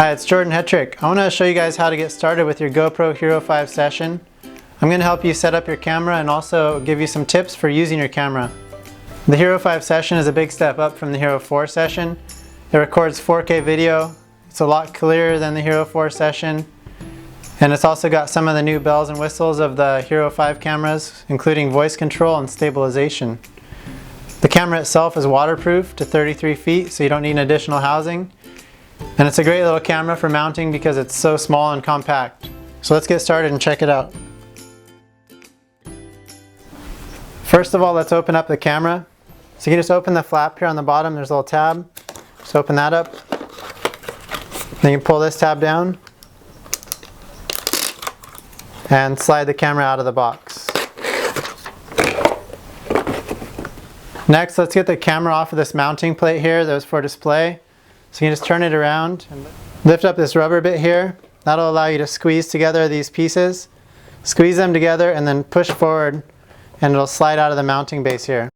Hi, it's Jordan Hetrick. I want to show you guys how to get started with your GoPro Hero 5 session. I'm going to help you set up your camera and also give you some tips for using your camera. The Hero 5 session is a big step up from the Hero 4 session. It records 4K video. It's a lot clearer than the Hero 4 session. And it's also got some of the new bells and whistles of the Hero 5 cameras, including voice control and stabilization. The camera itself is waterproof to 33 feet, so you don't need an additional housing. And it's a great little camera for mounting because it's so small and compact. So let's get started and check it out. First of all, let's open up the camera. So you can just open the flap here on the bottom. There's a little tab. Just open that up. Then you can pull this tab down and slide the camera out of the box. Next, let's get the camera off of this mounting plate here that was for display. So you can just turn it around and lift up this rubber bit here. That'll allow you to squeeze together these pieces. Squeeze them together and then push forward and it'll slide out of the mounting base here.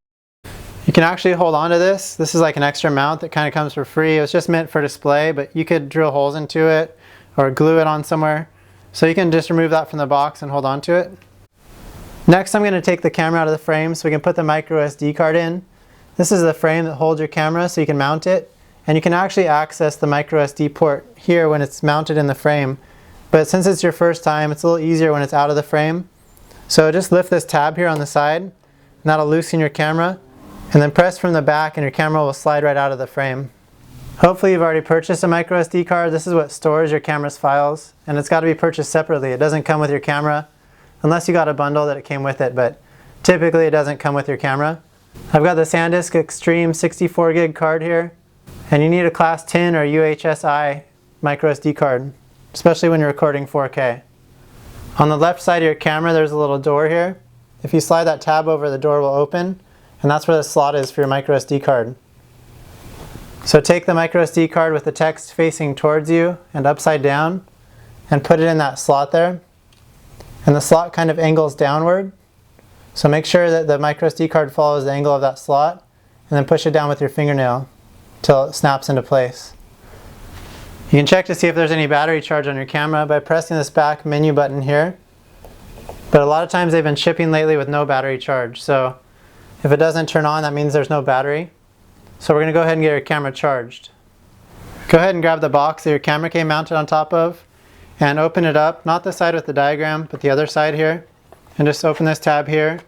You can actually hold on to this. This is like an extra mount that kind of comes for free. It was just meant for display, but you could drill holes into it or glue it on somewhere. So you can just remove that from the box and hold on to it. Next, I'm going to take the camera out of the frame so we can put the microSD card in. This is the frame that holds your camera so you can mount it. And you can actually access the microSD port here when it's mounted in the frame. But since it's your first time, it's a little easier when it's out of the frame. So just lift this tab here on the side, and that'll loosen your camera. And then press from the back and your camera will slide right out of the frame. Hopefully you've already purchased a microSD card. This is what stores your camera's files. And it's got to be purchased separately. It doesn't come with your camera, unless you got a bundle that it came with it. But typically it doesn't come with your camera. I've got the SanDisk Extreme 64 gig card here. And you need a Class 10 or UHSI microSD card, especially when you're recording 4K. On the left side of your camera, there's a little door here. If you slide that tab over, the door will open, and that's where the slot is for your microSD card. So take the microSD card with the text facing towards you and upside down, and put it in that slot there. And the slot kind of angles downward. So make sure that the microSD card follows the angle of that slot, and then push it down with your fingernail till it snaps into place. You can check to see if there's any battery charge on your camera by pressing this back menu button here. But a lot of times they've been shipping lately with no battery charge. So if it doesn't turn on, that means there's no battery. So we're going to go ahead and get your camera charged. Go ahead and grab the box that your camera came mounted on top of and open it up, not the side with the diagram, but the other side here. And just open this tab here.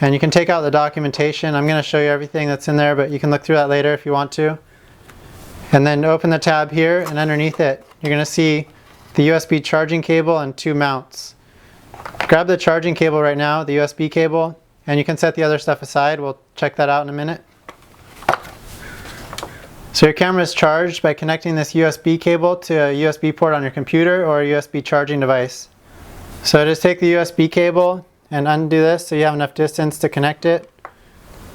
And you can take out the documentation. I'm going to show you everything that's in there, but you can look through that later if you want to. And then open the tab here, and underneath it, you're going to see the USB charging cable and two mounts. Grab the charging cable right now, the USB cable, and you can set the other stuff aside. We'll check that out in a minute. So your camera is charged by connecting this USB cable to a USB port on your computer or a USB charging device. So just take the USB cable and undo this so you have enough distance to connect it.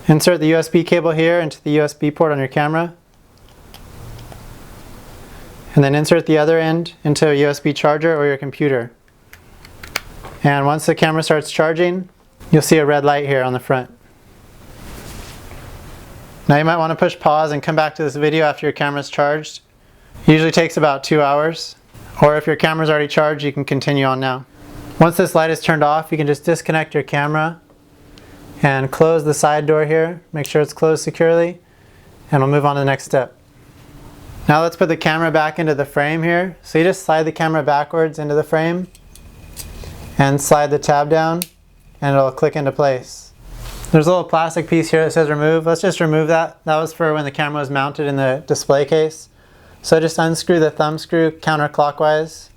Insert the USB cable here into the USB port on your camera. And then insert the other end into a USB charger or your computer. And once the camera starts charging, you'll see a red light here on the front. Now you might want to push pause and come back to this video after your camera's charged. It usually takes about 2 hours. Or if your camera's already charged, you can continue on now. Once this light is turned off, you can just disconnect your camera and close the side door here. Make sure it's closed securely, and we'll move on to the next step. Now let's put the camera back into the frame here. So you just slide the camera backwards into the frame and slide the tab down, and it'll click into place. There's a little plastic piece here that says remove. Let's just remove that. That was for when the camera was mounted in the display case. So just unscrew the thumb screw counterclockwise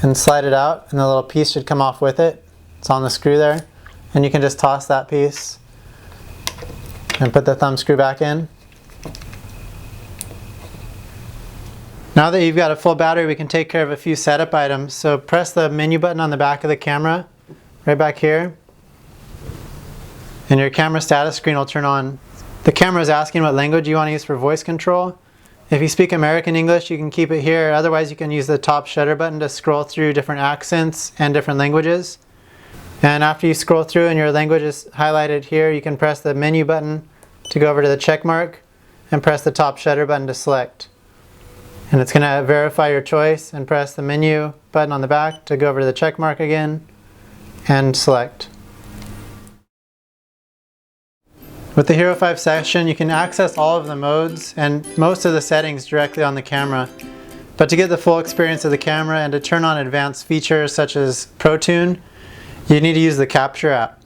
and slide it out, and the little piece should come off with it. It's on the screw there. And you can just toss that piece and put the thumb screw back in. Now that you've got a full battery, we can take care of a few setup items. So press the menu button on the back of the camera, right back here, and your camera status screen will turn on. The camera is asking what language you want to use for voice control. If you speak American English, you can keep it here. Otherwise, you can use the top shutter button to scroll through different accents and different languages. And after you scroll through and your language is highlighted here, you can press the menu button to go over to the check mark and press the top shutter button to select. And it's going to verify your choice and press the menu button on the back to go over to the check mark again and select. With the Hero 5 session, you can access all of the modes and most of the settings directly on the camera. But to get the full experience of the camera and to turn on advanced features such as Pro Tune, you need to use the Capture app.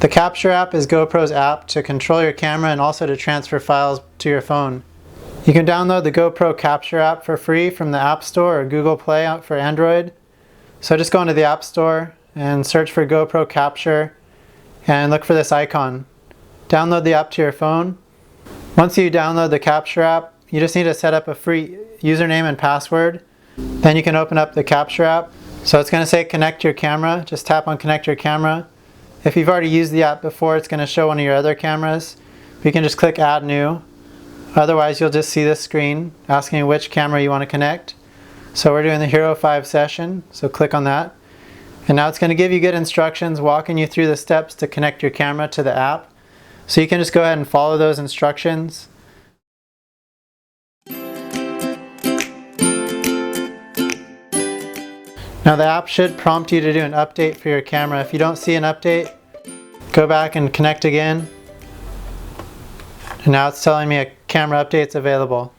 The Capture app is GoPro's app to control your camera and also to transfer files to your phone. You can download the GoPro Capture app for free from the App Store or Google Play for Android. So just go into the App Store and search for GoPro Capture and look for this icon. Download the app to your phone. Once you download the Capture app, you just need to set up a free username and password. Then you can open up the Capture app. So it's going to say connect your camera. Just tap on connect your camera. If you've already used the app before, it's going to show one of your other cameras. You can just click add new. Otherwise, you'll just see this screen asking which camera you want to connect. So we're doing the Hero 5 session, so click on that. And now it's going to give you good instructions walking you through the steps to connect your camera to the app. So you can just go ahead and follow those instructions. Now the app should prompt you to do an update for your camera. If you don't see an update, go back and connect again. And now it's telling me a camera update's available.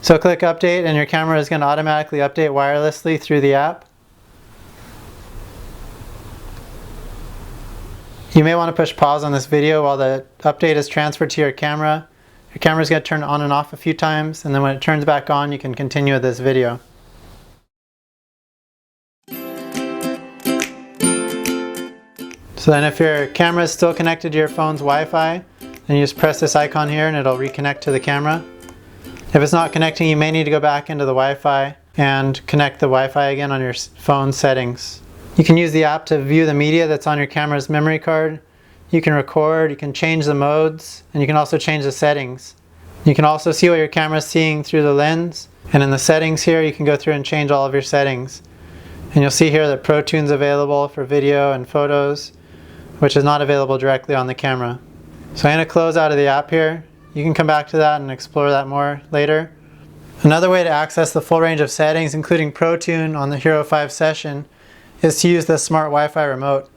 So click update and your camera is going to automatically update wirelessly through the app. You may want to push pause on this video while the update is transferred to your camera. Your camera is going to turn on and off a few times, and then when it turns back on, you can continue with this video. So then if your camera is still connected to your phone's Wi-Fi, then you just press this icon here and it'll reconnect to the camera. If it's not connecting, you may need to go back into the Wi-Fi and connect the Wi-Fi again on your phone settings. You can use the app to view the media that's on your camera's memory card. You can record, you can change the modes, and you can also change the settings. You can also see what your camera is seeing through the lens. And in the settings here, you can go through and change all of your settings. And you'll see here that Pro Tune's available for video and photos, which is not available directly on the camera. So I'm going to close out of the app here. You can come back to that and explore that more later. Another way to access the full range of settings, including Pro Tune on the Hero 5 session, is to use the smart Wi-Fi remote.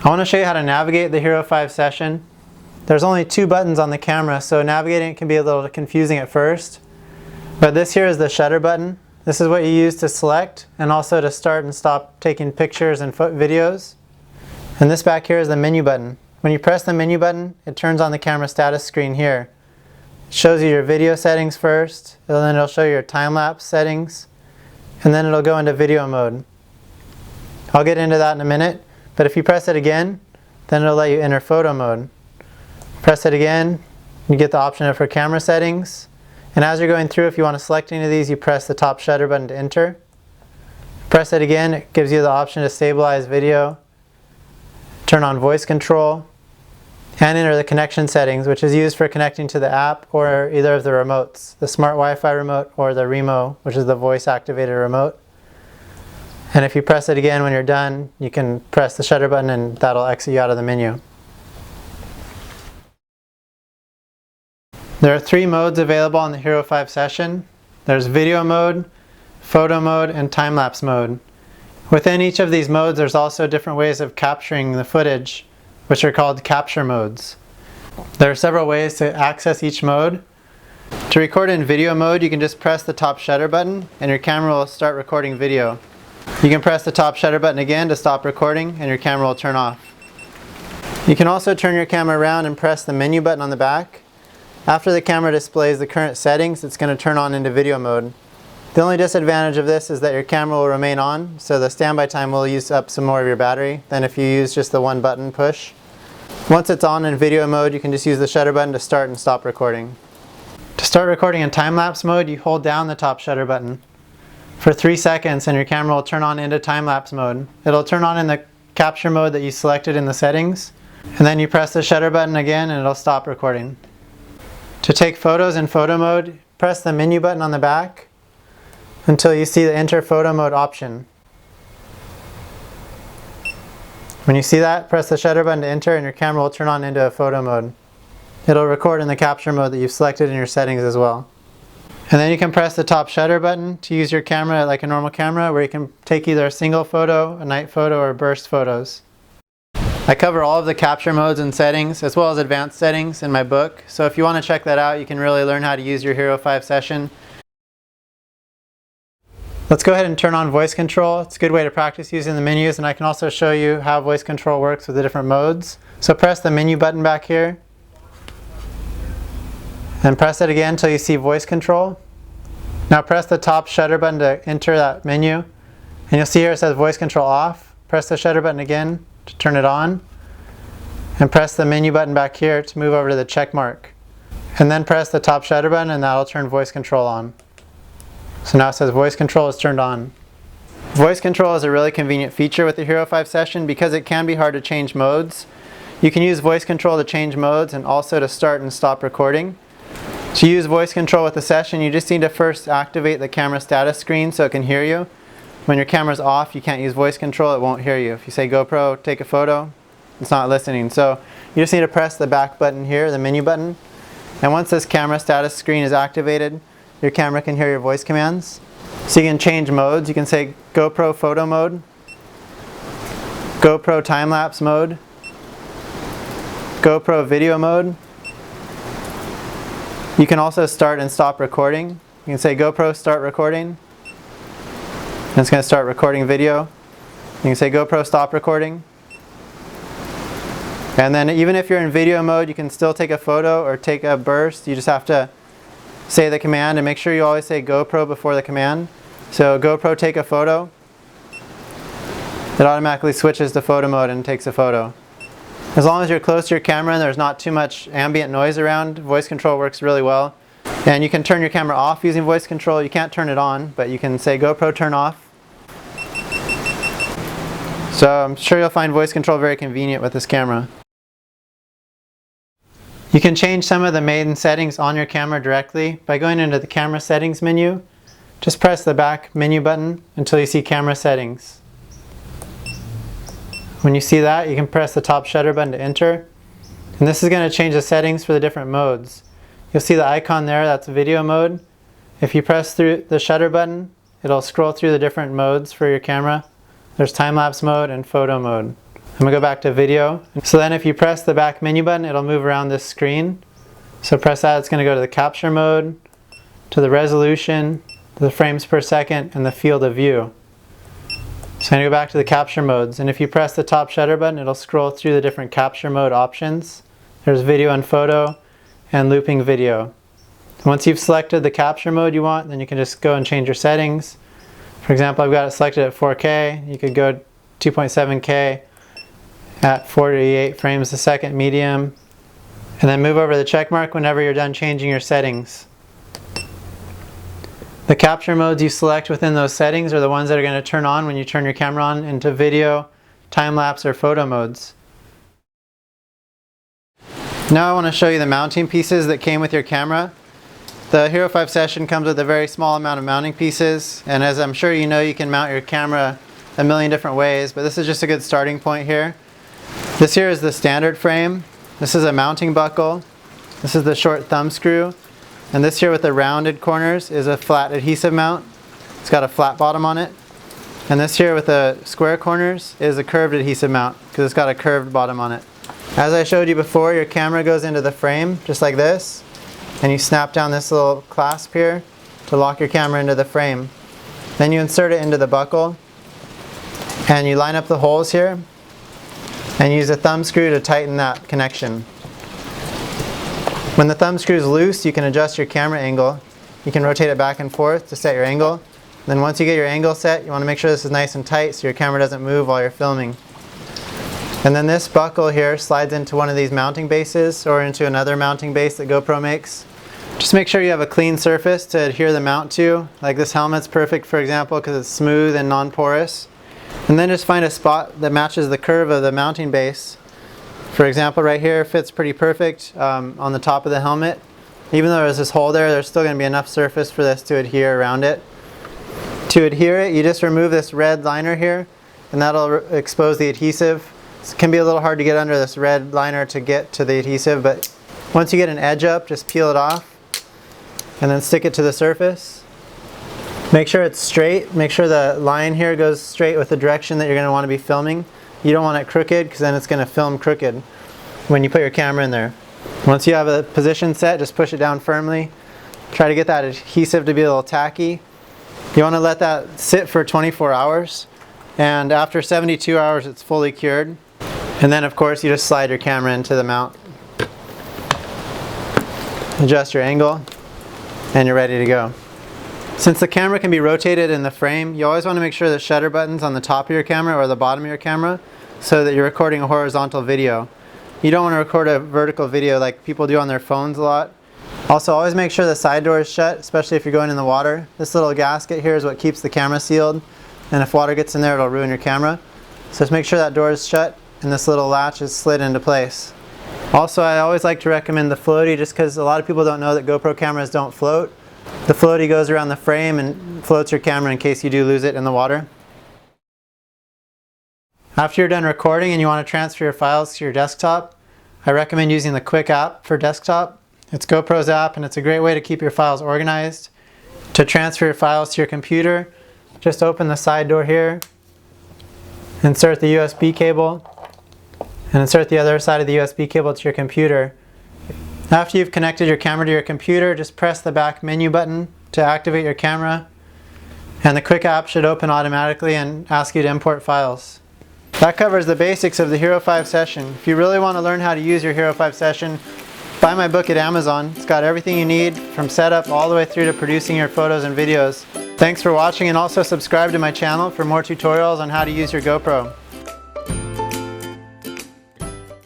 I want to show you how to navigate the Hero 5 session. There's only 2 buttons on the camera, so navigating it can be a little confusing at first. But this here is the shutter button. This is what you use to select and also to start and stop taking pictures and videos. And this back here is the menu button. When you press the menu button, it turns on the camera status screen here. It shows you your video settings first, and then it'll show you your time-lapse settings, and then it'll go into video mode. I'll get into that in a minute, but if you press it again, then it'll let you enter photo mode. Press it again, you get the option for camera settings, and as you're going through, if you want to select any of these, you press the top shutter button to enter. Press it again, it gives you the option to stabilize video, turn on voice control, and enter the connection settings, which is used for connecting to the app or either of the remotes, the smart Wi-Fi remote or the Remo, which is the voice activated remote. And if you press it again when you're done, you can press the shutter button and that'll exit you out of the menu. There are 3 modes available on the Hero 5 session. There's video mode, photo mode, and time-lapse mode. Within each of these modes, there's also different ways of capturing the footage, which are called capture modes. There are several ways to access each mode. To record in video mode, you can just press the top shutter button and your camera will start recording video. You can press the top shutter button again to stop recording and your camera will turn off. You can also turn your camera around and press the menu button on the back. After the camera displays the current settings, it's going to turn on into video mode. The only disadvantage of this is that your camera will remain on, so the standby time will use up some more of your battery than if you use just the 1 button push. Once it's on in video mode, you can just use the shutter button to start and stop recording. To start recording in time-lapse mode, you hold down the top shutter button for 3 seconds and your camera will turn on into time-lapse mode. It'll turn on in the capture mode that you selected in the settings, and then you press the shutter button again and it'll stop recording. To take photos in photo mode, press the menu button on the back until you see the enter photo mode option. When you see that, press the shutter button to enter and your camera will turn on into a photo mode. It'll record in the capture mode that you've selected in your settings as well. And then you can press the top shutter button to use your camera like a normal camera, where you can take either a single photo, a night photo, or burst photos. I cover all of the capture modes and settings, as well as advanced settings, in my book. So if you want to check that out, you can really learn how to use your Hero 5 session. Let's go ahead and turn on voice control. It's a good way to practice using the menus, and I can also show you how voice control works with the different modes. So press the menu button back here, and press it again until you see voice control. Now press the top shutter button to enter that menu, and you'll see here it says voice control off. Press the shutter button again to turn it on, and press the menu button back here to move over to the check mark. And then press the top shutter button, and that'll turn voice control on. So now it says voice control is turned on. Voice control is a really convenient feature with the Hero 5 session because it can be hard to change modes. You can use voice control to change modes and also to start and stop recording. To use voice control with the session, you just need to first activate the camera status screen so it can hear you. When your camera's off, you can't use voice control, it won't hear you. If you say GoPro, take a photo, it's not listening. So you just need to press the back button here, the menu button. And once this camera status screen is activated, your camera can hear your voice commands. So you can change modes. You can say GoPro photo mode, GoPro time-lapse mode, GoPro video mode. You can also start and stop recording. You can say GoPro start recording, and it's going to start recording video. You can say GoPro stop recording. And then even if you're in video mode, you can still take a photo or take a burst. You just have to say the command, and make sure you always say GoPro before the command. So GoPro take a photo. It automatically switches to photo mode and takes a photo. As long as you're close to your camera and there's not too much ambient noise around, voice control works really well. And you can turn your camera off using voice control. You can't turn it on, but you can say GoPro turn off. So I'm sure you'll find voice control very convenient with this camera. You can change some of the main settings on your camera directly by going into the camera settings menu. Just press the back menu button until you see camera settings. When you see that, you can press the top shutter button to enter. And this is going to change the settings for the different modes. You'll see the icon there, that's video mode. If you press through the shutter button, it'll scroll through the different modes for your camera. There's time-lapse mode and photo mode. I'm going to go back to video. So then if you press the back menu button, it'll move around this screen. So press that, it's going to go to the capture mode, to the resolution, to the frames per second, and the field of view. So I'm going to go back to the capture modes, and if you press the top shutter button, it'll scroll through the different capture mode options. There's video and photo, and looping video. Once you've selected the capture mode you want, then you can just go and change your settings. For example, I've got it selected at 4K. You could go 2.7K at 48 frames a second medium, and then move over to the check mark whenever you're done changing your settings. The capture modes you select within those settings are the ones that are going to turn on when you turn your camera on into video, time-lapse, or photo modes. Now I want to show you the mounting pieces that came with your camera. The Hero 5 session comes with a very small amount of mounting pieces, and as I'm sure you know, you can mount your camera a million different ways, but this is just a good starting point here. This here is the standard frame. This is a mounting buckle. This is the short thumb screw. And this here with the rounded corners is a flat adhesive mount. It's got a flat bottom on it. And this here with the square corners is a curved adhesive mount because it's got a curved bottom on it. As I showed you before, your camera goes into the frame just like this. And you snap down this little clasp here to lock your camera into the frame. Then you insert it into the buckle. And you line up the holes here. And use a thumb screw to tighten that connection. When the thumb screw is loose, you can adjust your camera angle. You can rotate it back and forth to set your angle. Then once you get your angle set, you want to make sure this is nice and tight so your camera doesn't move while you're filming. And then this buckle here slides into one of these mounting bases or into another mounting base that GoPro makes. Just make sure you have a clean surface to adhere the mount to. Like this helmet's perfect, for example, because it's smooth and non-porous. And then just find a spot that matches the curve of the mounting base. For example, right here fits pretty perfect on the top of the helmet. Even though there's this hole there, there's still going to be enough surface for this to adhere around it. To adhere it, you just remove this red liner here, and that'll expose the adhesive. It can be a little hard to get under this red liner to get to the adhesive, but once you get an edge up, just peel it off. and then stick it to the surface. Make sure it's straight. Make sure the line here goes straight with the direction that you're going to want to be filming. You don't want it crooked because then it's going to film crooked when you put your camera in there. Once you have a position set, just push it down firmly. Try to get that adhesive to be a little tacky. You want to let that sit for 24 hours, and after 72 hours it's fully cured. And then of course you just slide your camera into the mount. Adjust your angle and you're ready to go. Since the camera can be rotated in the frame, you always want to make sure the shutter button's on the top of your camera or the bottom of your camera so that you're recording a horizontal video. You don't want to record a vertical video like people do on their phones a lot. Also, always make sure the side door is shut, especially if you're going in the water. This little gasket here is what keeps the camera sealed, and if water gets in there it'll ruin your camera. So just make sure that door is shut and this little latch is slid into place. Also, I always like to recommend the floaty just because a lot of people don't know that GoPro cameras don't float. The floaty goes around the frame and floats your camera in case you do lose it in the water. After you're done recording and you want to transfer your files to your desktop, I recommend using the Quick app for desktop. It's GoPro's app and it's a great way to keep your files organized. To transfer your files to your computer, just open the side door here, insert the USB cable, and insert the other side of the USB cable to your computer. After you've connected your camera to your computer, just press the back menu button to activate your camera, and the Quick app should open automatically and ask you to import files. That covers the basics of the Hero 5 session. If you really want to learn how to use your Hero 5 session, buy my book at Amazon. It's got everything you need from setup all the way through to producing your photos and videos. Thanks for watching, and also subscribe to my channel for more tutorials on how to use your GoPro.